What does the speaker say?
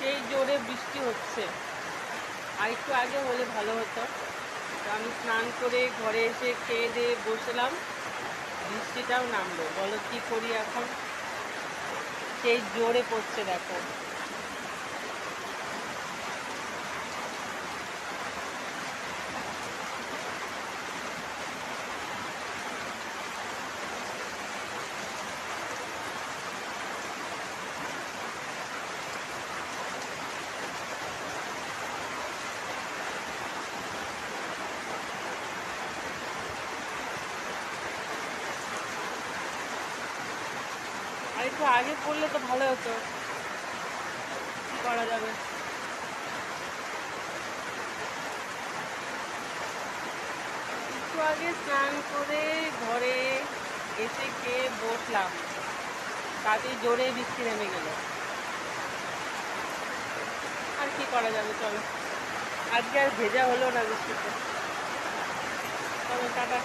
সেই জোরে বৃষ্টি হচ্ছে। আর একটু আগে হলে ভালো হতো। তো আমি স্নান করে ঘরে এসে খেয়ে দিয়ে বসলাম, বৃষ্টিটাও নামলো। বলো কি করি এখন? সেই জোরে পড়ছে দেখো। আর একটু আগে পড়লে তো ভালো হতো, কি করা যাবে। একটু আগে স্নান করে ঘরে এসে খেয়ে বসলাম, তাতেই জোরে বৃষ্টি নেমে গেল। আর কি করা যাবে, চলো। আজকে আর ভেজা হলো না বৃষ্টিতে। চলো টাটা।